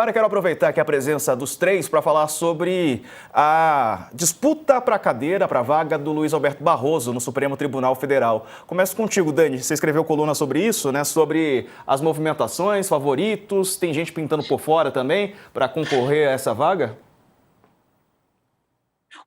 Agora quero aproveitar aqui a presença dos três para falar sobre a disputa para a cadeira, para a vaga do Luiz Alberto Barroso no Supremo Tribunal Federal. Começo contigo, Dani. Você escreveu coluna sobre isso, né? Sobre as movimentações, favoritos. Tem gente pintando por fora também para concorrer a essa vaga?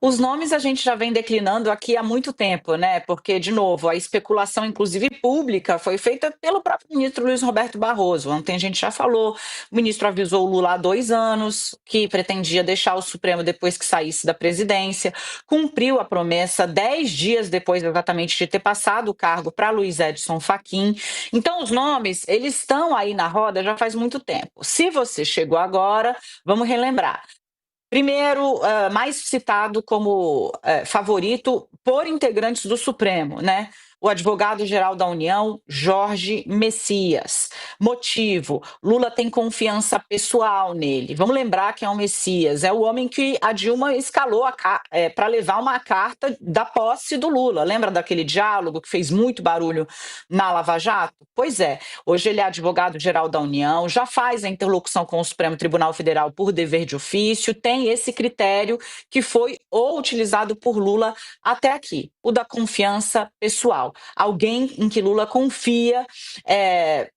Os nomes a gente já vem declinando aqui há muito tempo, né? Porque, de novo, a especulação, inclusive pública, foi feita pelo próprio ministro Luiz Roberto Barroso. Ontem a gente já falou, o ministro avisou o Lula há 2 anos que pretendia deixar o Supremo depois que saísse da presidência, cumpriu a promessa 10 dias depois exatamente de ter passado o cargo para Luiz Edson Fachin. Então, os nomes, eles estão aí na roda já faz muito tempo. Se você chegou agora, vamos relembrar. Primeiro, mais citado como favorito por integrantes do Supremo, né? O advogado-geral da União, Jorge Messias. Motivo: Lula tem confiança pessoal nele. Vamos lembrar que é um Messias, é o homem que a Dilma escalou para levar uma carta da posse do Lula. Lembra daquele diálogo que fez muito barulho na Lava Jato? Pois é, hoje ele é advogado-geral da União, já faz a interlocução com o Supremo Tribunal Federal por dever de ofício, tem esse critério que foi ou utilizado por Lula até aqui, o da confiança pessoal. Alguém em que Lula confia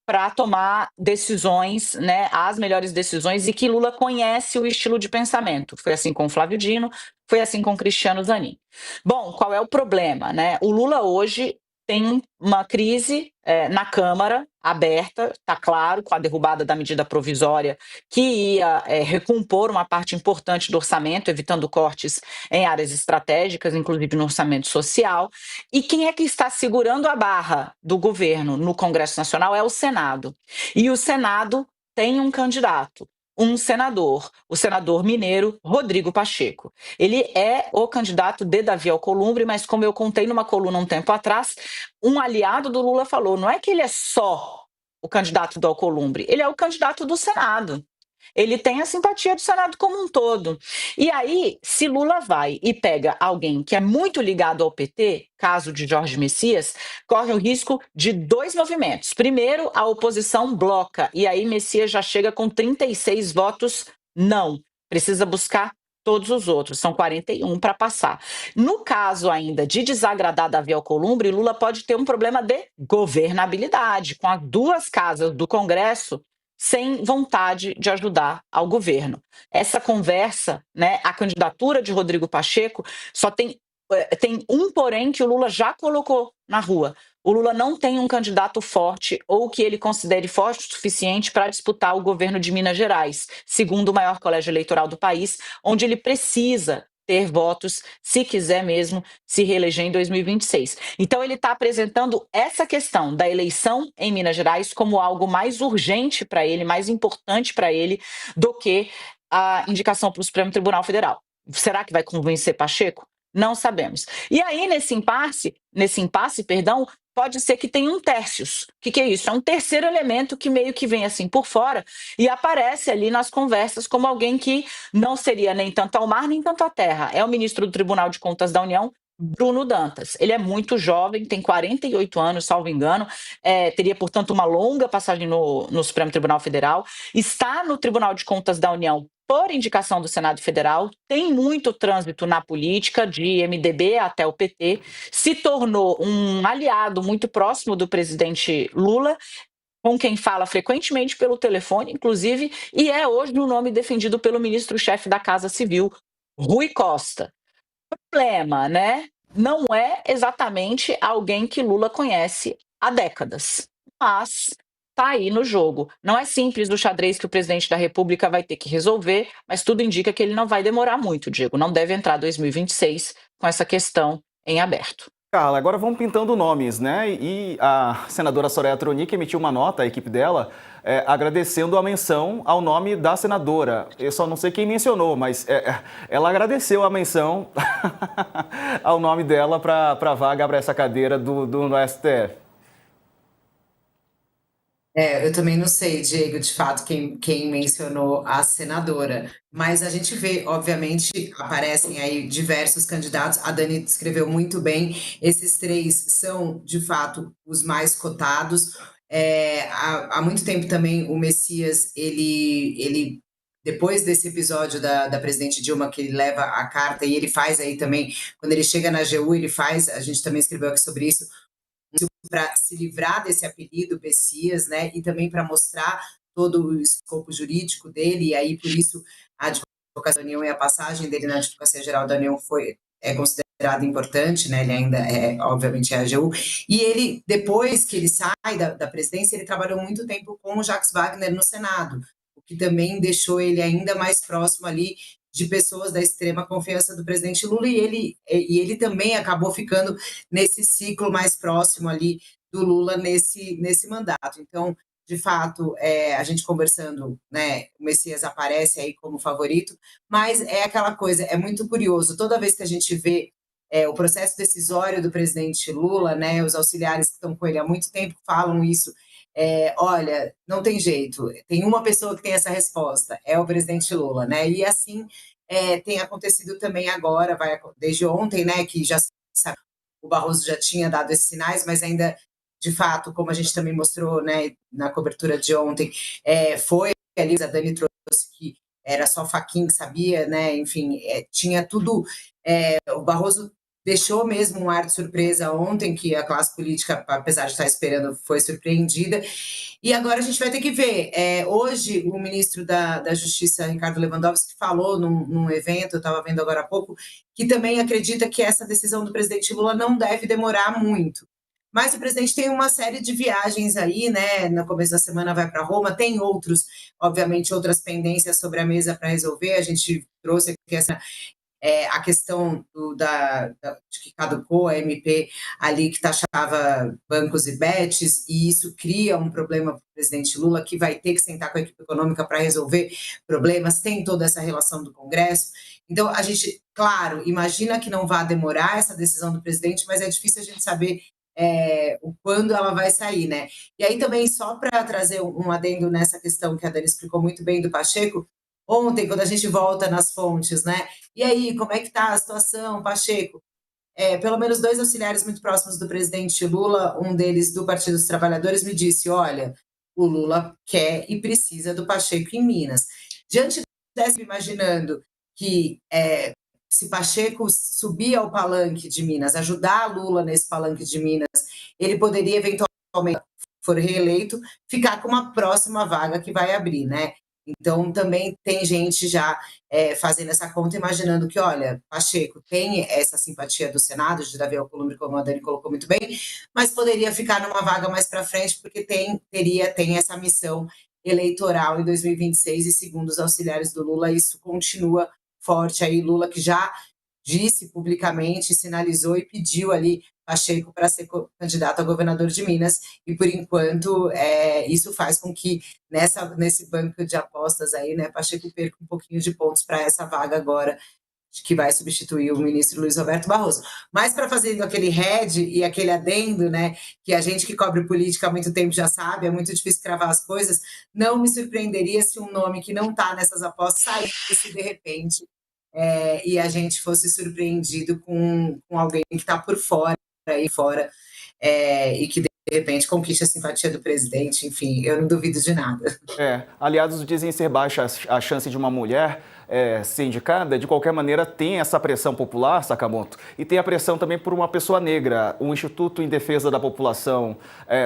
para tomar decisões, né, as melhores decisões, e que Lula conhece o estilo de pensamento. Foi assim com Flávio Dino, foi assim com Cristiano Zanin. Bom, qual é o problema, né? O Lula hoje tem uma crise na Câmara aberta, está claro, com a derrubada da medida provisória que ia recompor uma parte importante do orçamento, evitando cortes em áreas estratégicas, inclusive no orçamento social. E quem é que está segurando a barra do governo no Congresso Nacional é o Senado. E o Senado tem um candidato, um senador, o senador mineiro Rodrigo Pacheco. Ele é o candidato de Davi Alcolumbre, mas como eu contei numa coluna um tempo atrás, um aliado do Lula falou, não é que ele é só o candidato do Alcolumbre, ele é o candidato do Senado. Ele tem a simpatia do Senado como um todo. E aí, se Lula vai e pega alguém que é muito ligado ao PT, caso de Jorge Messias, corre o risco de 2 movimentos. Primeiro, a oposição bloca, e aí Messias já chega com 36 votos não. Precisa buscar todos os outros, são 41 para passar. No caso ainda de desagradar Davi Alcolumbre, Lula pode ter um problema de governabilidade, com as 2 casas do Congresso sem vontade de ajudar ao governo. Essa conversa, né, a candidatura de Rodrigo Pacheco só tem um porém que o Lula já colocou na rua. O Lula não tem um candidato forte ou que ele considere forte o suficiente para disputar o governo de Minas Gerais, segundo o maior colégio eleitoral do país, onde ele precisa ter votos se quiser mesmo se reeleger em 2026. Então ele está apresentando essa questão da eleição em Minas Gerais como algo mais urgente para ele, mais importante para ele do que a indicação para o Supremo Tribunal Federal. Será que vai convencer Pacheco? Não sabemos. E aí, nesse impasse, pode ser que tenha um tercios. O que é isso? É um terceiro elemento que meio que vem assim por fora e aparece ali nas conversas como alguém que não seria nem tanto ao mar, nem tanto à terra. É o ministro do Tribunal de Contas da União, Bruno Dantas. Ele é muito jovem, tem 48 anos, salvo engano, teria, portanto, uma longa passagem no Supremo Tribunal Federal, está no Tribunal de Contas da União por indicação do Senado Federal, tem muito trânsito na política, de MDB até o PT, se tornou um aliado muito próximo do presidente Lula, com quem fala frequentemente pelo telefone, inclusive, e é hoje o nome defendido pelo ministro-chefe da Casa Civil, Rui Costa. Problema, né? Não é exatamente alguém que Lula conhece há décadas, mas está aí no jogo. Não é simples o xadrez que o presidente da República vai ter que resolver, mas tudo indica que ele não vai demorar muito, Diego. Não deve entrar 2026 com essa questão em aberto. Carla, agora vamos pintando nomes, né? E a senadora Soraya Tronic emitiu uma nota, a equipe dela, agradecendo a menção ao nome da senadora. Eu só não sei quem mencionou, mas ela agradeceu a menção ao nome dela para a vaga para essa cadeira do STF. Eu também não sei, Diego, de fato, quem mencionou a senadora, mas a gente vê, obviamente, aparecem aí diversos candidatos, a Dani descreveu muito bem, esses 3 são, de fato, os mais cotados. Há muito tempo também o Messias, ele depois desse episódio da presidente Dilma, que ele leva a carta e ele faz aí também, quando ele chega na AGU, ele faz, a gente também escreveu aqui sobre isso, para se livrar desse apelido Bessias, né, e também para mostrar todo o escopo jurídico dele, e aí por isso a Advocacia da União e a passagem dele na Advocacia Geral da União é considerada importante, né, ele ainda obviamente, é a AGU, e ele, depois que ele sai da presidência, ele trabalhou muito tempo com o Jacques Wagner no Senado, o que também deixou ele ainda mais próximo ali de pessoas da extrema confiança do presidente Lula, e ele também acabou ficando nesse ciclo mais próximo ali do Lula nesse mandato. Então, de fato, a gente conversando, né, o Messias aparece aí como favorito, mas é aquela coisa, é muito curioso, toda vez que a gente vê o processo decisório do presidente Lula, né, os auxiliares que estão com ele há muito tempo falam isso, olha, não tem jeito, tem uma pessoa que tem essa resposta, é o presidente Lula, né, e assim tem acontecido também agora, desde ontem, né, que já sabe, o Barroso já tinha dado esses sinais, mas ainda, de fato, como a gente também mostrou, né, na cobertura de ontem, foi ali, a Dani trouxe que era só Fachin que sabia, né, enfim, tinha tudo, o Barroso deixou mesmo um ar de surpresa ontem, que a classe política, apesar de estar esperando, foi surpreendida. E agora a gente vai ter que ver. Hoje, o ministro da Justiça, Ricardo Lewandowski, falou num evento, eu estava vendo agora há pouco, que também acredita que essa decisão do presidente Lula não deve demorar muito. Mas o presidente tem uma série de viagens aí, né? No começo da semana vai para Roma, tem obviamente, outras pendências sobre a mesa para resolver. A gente trouxe aqui a questão de que caducou a MP ali que taxava bancos e bets, e isso cria um problema para o presidente Lula, que vai ter que sentar com a equipe econômica para resolver problemas, tem toda essa relação do Congresso. Então, a gente, claro, imagina que não vai demorar essa decisão do presidente, mas é difícil a gente saber quando ela vai sair, né? E aí também, só para trazer um adendo nessa questão que a Dani explicou muito bem do Pacheco, ontem, quando a gente volta nas fontes, né? E aí, como é que está a situação, Pacheco? Pelo menos 2 auxiliares muito próximos do presidente Lula, um deles do Partido dos Trabalhadores, me disse, olha, o Lula quer e precisa do Pacheco em Minas. Diante dessa, imaginando que se Pacheco subir ao palanque de Minas, ajudar Lula nesse palanque de Minas, ele poderia eventualmente, for reeleito, ficar com uma próxima vaga que vai abrir, né? Então, também tem gente já fazendo essa conta, imaginando que, olha, Pacheco tem essa simpatia do Senado, de Davi Alcolumbre, como a Dani colocou muito bem, mas poderia ficar numa vaga mais para frente, porque tem essa missão eleitoral em 2026, e segundo os auxiliares do Lula, isso continua forte. Aí Lula, que já disse publicamente, sinalizou e pediu ali Pacheco para ser candidato a governador de Minas, e por enquanto isso faz com que nesse banco de apostas aí, né, Pacheco perca um pouquinho de pontos para essa vaga agora, que vai substituir o ministro Luiz Roberto Barroso. Mas para fazer aquele head e aquele adendo, né, que a gente que cobre política há muito tempo já sabe, é muito difícil cravar as coisas, não me surpreenderia se um nome que não está nessas apostas saísse de repente, e a gente fosse surpreendido com alguém que está por fora, e que de repente conquiste a simpatia do presidente, enfim, eu não duvido de nada. Aliados dizem ser baixa a chance de uma mulher ser indicada, de qualquer maneira tem essa pressão popular, Sakamoto, e tem a pressão também por uma pessoa negra. O Instituto em Defesa da População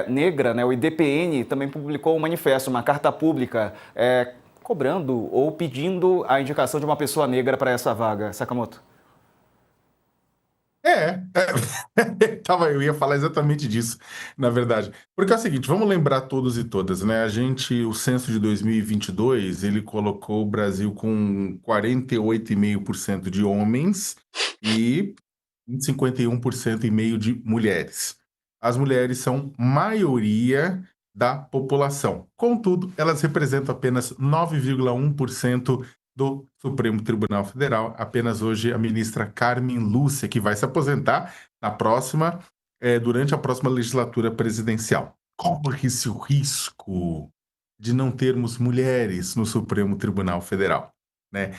Negra, né, o IDPN, também publicou um manifesto, uma carta pública, cobrando ou pedindo a indicação de uma pessoa negra para essa vaga, Sakamoto. Eu ia falar exatamente disso, na verdade. Porque é o seguinte, vamos lembrar todos e todas, né? O censo de 2022, ele colocou o Brasil com 48,5% de homens e 51,5% de mulheres. As mulheres são maioria da população. Contudo, elas representam apenas 9,1% do Supremo Tribunal Federal. Apenas hoje a ministra Carmen Lúcia, que vai se aposentar durante a próxima legislatura presidencial. Corre-se o risco de não termos mulheres no Supremo Tribunal Federal, né?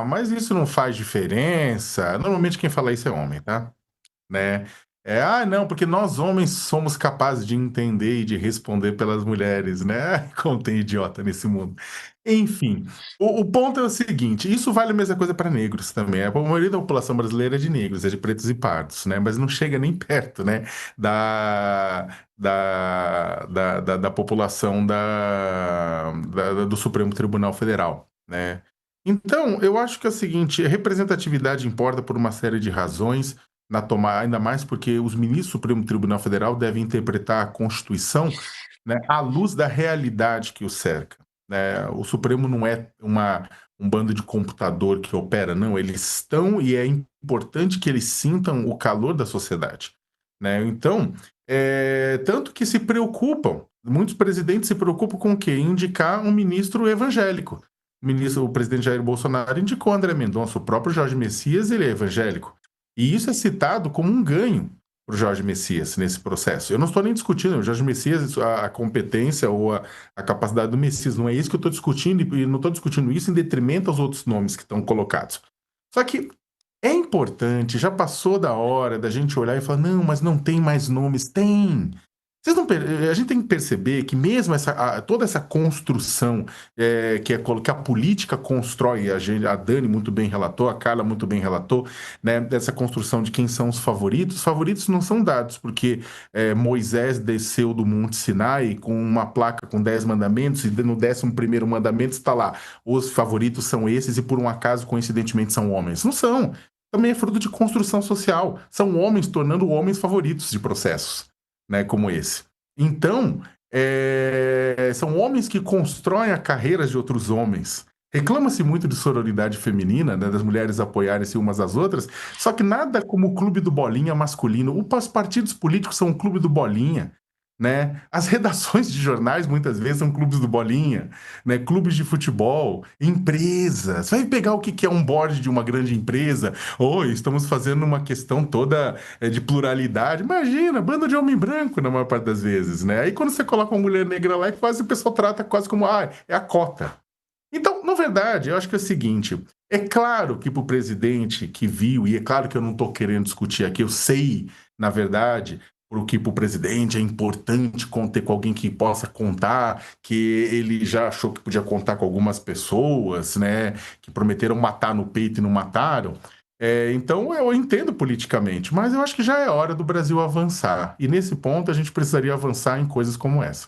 Mas isso não faz diferença. Normalmente quem fala isso é homem, tá? Né? Não, porque nós homens somos capazes de entender e de responder pelas mulheres, né? Como tem idiota nesse mundo. Enfim, o ponto é o seguinte: isso vale a mesma coisa para negros também. A maioria da população brasileira é de negros, é de pretos e pardos, né? Mas não chega nem perto, né? Da, da população do Supremo Tribunal Federal, né? Então, eu acho que é o seguinte: a representatividade importa por uma série de razões na tomada, ainda mais porque os ministros do Supremo Tribunal Federal devem interpretar a Constituição, né, à luz da realidade que o cerca, né? O Supremo não é um bando de computador que opera, não, eles estão e é importante que eles sintam o calor da sociedade, né? Então, tanto que se preocupam, muitos presidentes se preocupam com o quê? Indicar um ministro evangélico. O presidente Jair Bolsonaro indicou André Mendonça, o próprio Jorge Messias, ele é evangélico. E isso é citado como um ganho para o Jorge Messias nesse processo. Eu não estou nem discutindo o Jorge Messias, a competência ou a capacidade do Messias, não é isso que eu estou discutindo, e não estou discutindo isso em detrimento aos outros nomes que estão colocados. Só que é importante, já passou da hora da gente olhar e falar, não, mas não tem mais nomes. Tem! A gente tem que perceber que mesmo toda essa construção que a política constrói, a Dani muito bem relatou, a Carla muito bem relatou, né, dessa construção de quem são os favoritos não são dados, porque Moisés desceu do Monte Sinai com uma placa com 10 mandamentos, e no 11º mandamento está lá, os favoritos são esses, e por um acaso, coincidentemente, são homens. Não são. Também é fruto de construção social. São homens tornando homens favoritos de processos, né, como esse. Então, são homens que constroem a carreira de outros homens. Reclama-se muito de sororidade feminina, né, das mulheres apoiarem-se umas às outras, só que nada como o clube do Bolinha masculino. Os partidos políticos são um clube do Bolinha, né? As redações de jornais muitas vezes são clubes do Bolinha, né? Clubes de futebol, empresas. Vai pegar o que é um board de uma grande empresa? Oi, estamos fazendo uma questão toda de pluralidade. Imagina, bando de homem branco na maior parte das vezes, né? Aí quando você coloca uma mulher negra lá, o pessoal trata quase como, é a cota. Então, na verdade, eu acho que é o seguinte: é claro que para o presidente que viu, e é claro que eu não estou querendo discutir aqui, eu sei, na verdade, porque para o presidente é importante ter com alguém que possa contar, que ele já achou que podia contar com algumas pessoas, né, que prometeram matar no peito e não mataram. Então, eu entendo politicamente, mas eu acho que já é hora do Brasil avançar. E nesse ponto, a gente precisaria avançar em coisas como essa.